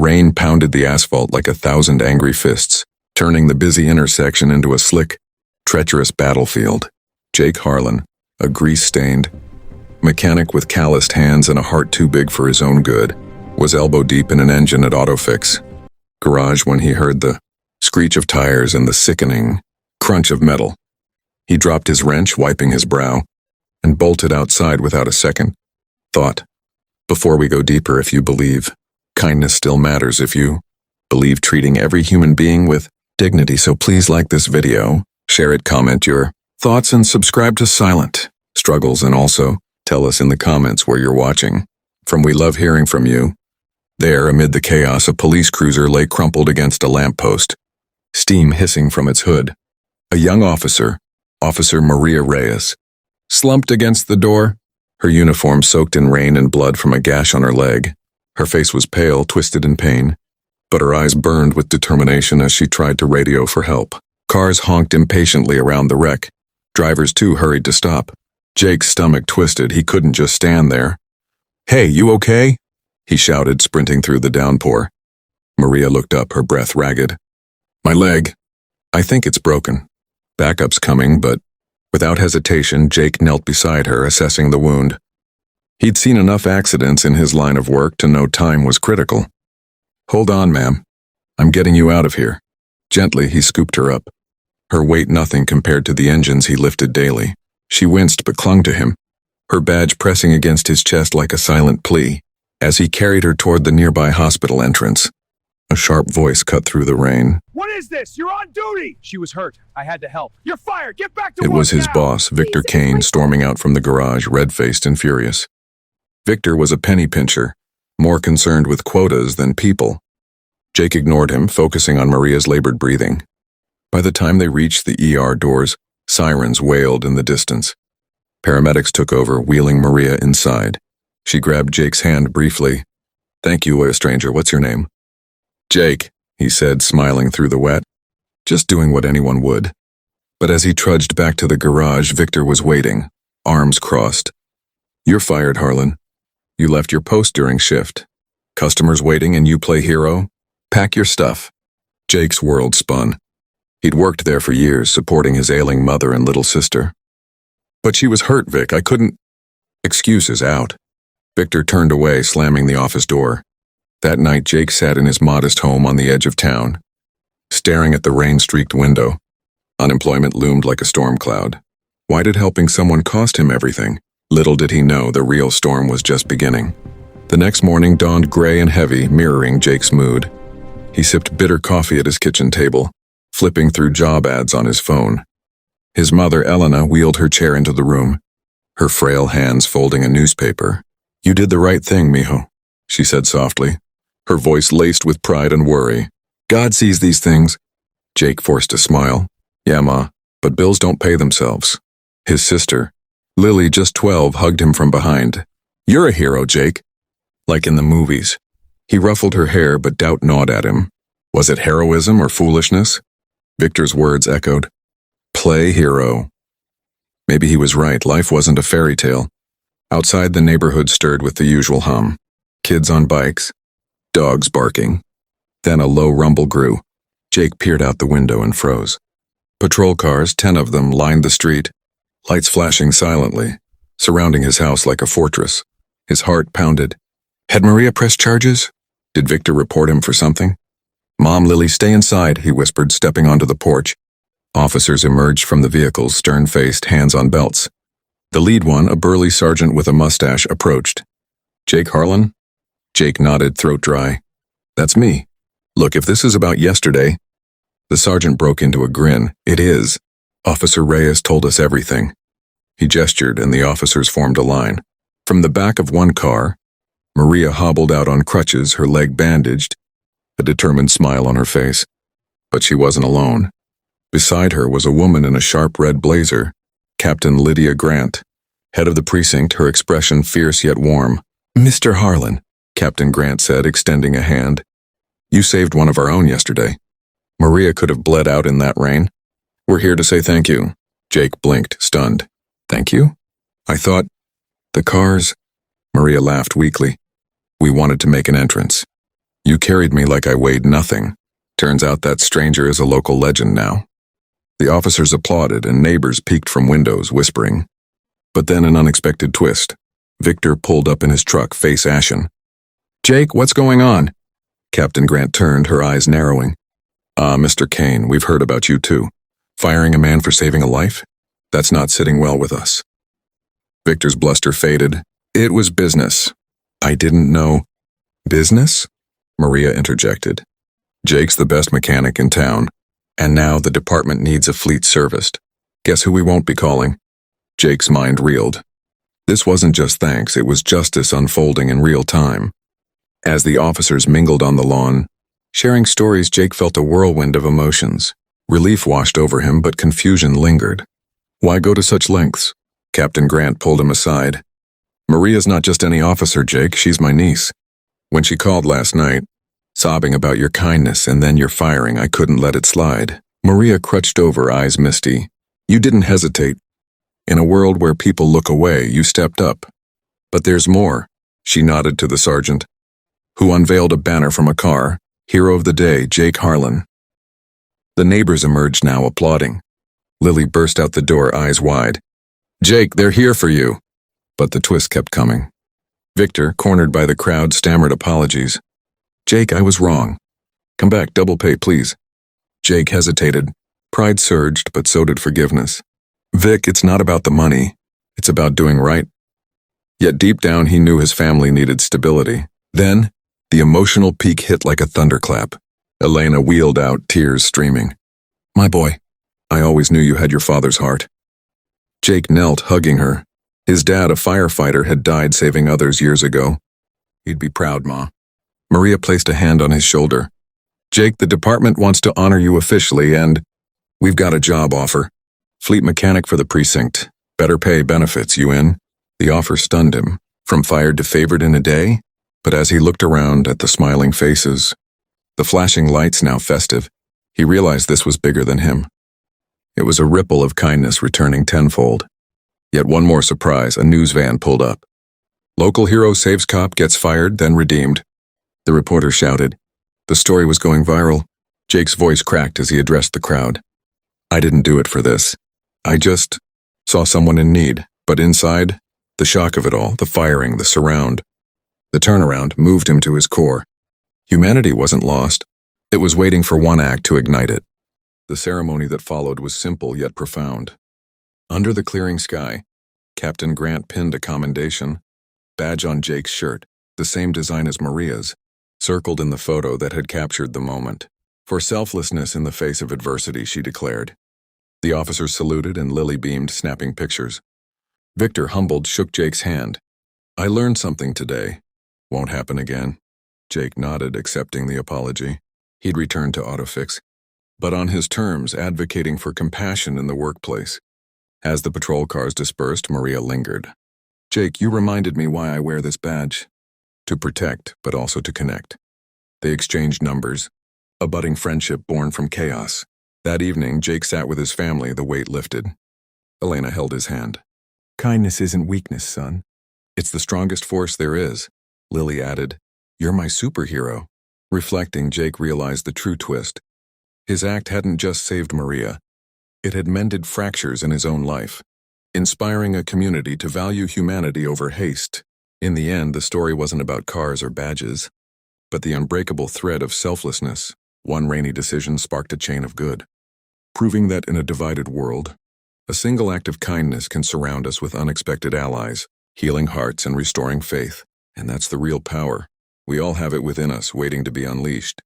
rain pounded the asphalt like 1,000 angry fists, turning the busy intersection into a slick, treacherous battlefield. Jake Harlan, a grease-stained mechanic with calloused hands and a heart too big for his own good, was elbow-deep in an engine at AutoFix garage when he heard the screech of tires and the sickening crunch of metal. He dropped his wrench, wiping his brow, and bolted outside without a second thought. Before we go deeper, if you believe kindness still matters, if you believe treating every human being with dignity, so please like this video, share it, comment your thoughts, and subscribe to Silent Struggles, and also tell us in the comments where you're watching from. We love hearing from you. There, amid the chaos, a police cruiser lay crumpled against a lamppost, steam hissing from its hood. A young officer, Officer Maria Reyes, slumped against the door, her uniform soaked in rain and blood from a gash on her leg. Her face was pale, twisted in pain, but her eyes burned with determination as she tried to radio for help. Cars honked impatiently around the wreck. Drivers, too, hurried to stop. Jake's stomach twisted. He couldn't just stand there. "Hey, you okay?" he shouted, sprinting through the downpour. Maria looked up, her breath ragged. "My leg. I think it's broken. Backup's coming," but without hesitation, Jake knelt beside her, assessing the wound. He'd seen enough accidents in his line of work to know time was critical. "Hold on, ma'am. I'm getting you out of here." Gently, he scooped her up, her weight nothing compared to the engines he lifted daily. She winced but clung to him, her badge pressing against his chest like a silent plea, as he carried her toward the nearby hospital entrance. A sharp voice cut through the rain. "What is this? You're on duty!" "She was hurt. I had to help." "You're fired! Get back to work It was his now!" boss, Victor Kane, storming out from the garage, red-faced and furious. Victor was a penny pincher, more concerned with quotas than people. Jake ignored him, focusing on Maria's labored breathing. By the time they reached the ER doors, sirens wailed in the distance. Paramedics took over, wheeling Maria inside. She grabbed Jake's hand briefly. "Thank you, a stranger. What's your name?" "Jake," he said, smiling through the wet. Just doing what anyone would. But as he trudged back to the garage, Victor was waiting, arms crossed. "You're fired, Harlan. You left your post during shift. Customers waiting and you play hero? Pack your stuff." Jake's world spun. He'd worked there for years, supporting his ailing mother and little sister. "But she was hurt, Vic. I couldn't—" "Excuses out." Victor turned away, slamming the office door. That night, Jake sat in his modest home on the edge of town, staring at the rain-streaked window. Unemployment loomed like a storm cloud. Why did helping someone cost him everything? Little did he know the real storm was just beginning. The next morning dawned gray and heavy, mirroring Jake's mood. He sipped bitter coffee at his kitchen table, flipping through job ads on his phone. His mother, Elena, wheeled her chair into the room, her frail hands folding a newspaper. "You did the right thing, mijo," she said softly, her voice laced with pride and worry. "God sees these things." Jake forced a smile. "Yeah, Ma, but bills don't pay themselves." His sister, Lily, just 12, hugged him from behind. "You're a hero, Jake." Like in the movies. He ruffled her hair, but doubt gnawed at him. Was it heroism or foolishness? Victor's words echoed. Play hero. Maybe he was right. Life wasn't a fairy tale. Outside, the neighborhood stirred with the usual hum. Kids on bikes. Dogs barking. Then a low rumble grew. Jake peered out the window and froze. Patrol cars, 10 of them, lined the street, lights flashing silently, surrounding his house like a fortress. His heart pounded. Had Maria pressed charges? Did Victor report him for something? "Mom, Lily, stay inside," he whispered, stepping onto the porch. Officers emerged from the vehicles, stern-faced, hands on belts. The lead one, a burly sergeant with a mustache, approached. "Jake Harlan?" Jake nodded, throat dry. "That's me. Look, if this is about yesterday..." The sergeant broke into a grin. "It is. Officer Reyes told us everything." He gestured, and the officers formed a line. From the back of one car, Maria hobbled out on crutches, her leg bandaged, a determined smile on her face. But she wasn't alone. Beside her was a woman in a sharp red blazer, Captain Lydia Grant, head of the precinct, her expression fierce yet warm. "Mr. Harlan," Captain Grant said, extending a hand. "You saved one of our own yesterday. Maria could have bled out in that rain. We're here to say thank you." Jake blinked, stunned. "Thank you? I thought..." "The cars..." Maria laughed weakly. "We wanted to make an entrance." You carried me like I weighed nothing. Turns out that stranger is a local legend now. The officers applauded and neighbors peeked from windows, whispering. But then an unexpected twist. Victor pulled up in his truck, face ashen. "Jake, what's going on?" Captain Grant turned, her eyes narrowing. Mr. Kane, we've heard about you too. Firing a man for saving a life? That's not sitting well with us." Victor's bluster faded. "It was business. I didn't know." "Business?" Maria interjected. "Jake's the best mechanic in town, and now the department needs a fleet serviced. Guess who we won't be calling?" Jake's mind reeled. This wasn't just thanks, it was justice unfolding in real time. As the officers mingled on the lawn, sharing stories, Jake felt a whirlwind of emotions. Relief washed over him, but confusion lingered. "Why go to such lengths?" Captain Grant pulled him aside. "Maria's not just any officer, Jake, she's my niece. When she called last night, sobbing about your kindness and then your firing, I couldn't let it slide." Maria crutched over, eyes misty. "You didn't hesitate. In a world where people look away, you stepped up. But there's more." She nodded to the sergeant, who unveiled a banner from a car. "Hero of the day, Jake Harlan." The neighbors emerged now, applauding. Lily burst out the door, eyes wide. "Jake, they're here for you." But the twist kept coming. Victor, cornered by the crowd, stammered apologies. "Jake, I was wrong. Come back, double pay, please." Jake hesitated. Pride surged, but so did forgiveness. "Vic, it's not about the money. It's about doing right." Yet deep down he knew his family needed stability. Then, the emotional peak hit like a thunderclap. Elena wheeled out, tears streaming. "My boy, I always knew you had your father's heart." Jake knelt, hugging her. His dad, a firefighter, had died saving others years ago. "He'd be proud, Ma." Maria placed a hand on his shoulder. "Jake, the department wants to honor you officially, and we've got a job offer. Fleet mechanic for the precinct. Better pay, benefits, you in?" The offer stunned him. From fired to favored in a day? But as he looked around at the smiling faces, the flashing lights now festive, he realized this was bigger than him. It was a ripple of kindness returning tenfold. Yet one more surprise, a news van pulled up. "Local hero saves cop, gets fired, then redeemed." The reporter shouted. The story was going viral. Jake's voice cracked as he addressed the crowd. "I didn't do it for this. I just saw someone in need." But inside, the shock of it all, the firing, the surround, the turnaround moved him to his core. Humanity wasn't lost. It was waiting for one act to ignite it. The ceremony that followed was simple yet profound. Under the clearing sky, Captain Grant pinned a commendation badge on Jake's shirt, the same design as Maria's, circled in the photo that had captured the moment. "For selflessness in the face of adversity," she declared. The officers saluted and Lily beamed, snapping pictures. Victor, humbled, shook Jake's hand. "I learned something today. Won't happen again." Jake nodded, accepting the apology. He'd return to autofix, but on his terms, advocating for compassion in the workplace. As the patrol cars dispersed, Maria lingered. "Jake, you reminded me why I wear this badge. To protect, but also to connect." They exchanged numbers, a budding friendship born from chaos. That evening, Jake sat with his family, the weight lifted. Elena held his hand. "Kindness isn't weakness, son. It's the strongest force there is." Lily added, "You're my superhero." Reflecting, Jake realized the true twist. His act hadn't just saved Maria. It had mended fractures in his own life, inspiring a community to value humanity over haste. In the end, the story wasn't about cars or badges, but the unbreakable thread of selflessness. One rainy decision sparked a chain of good, proving that in a divided world, a single act of kindness can surround us with unexpected allies, healing hearts and restoring faith. And that's the real power. We all have it within us, waiting to be unleashed.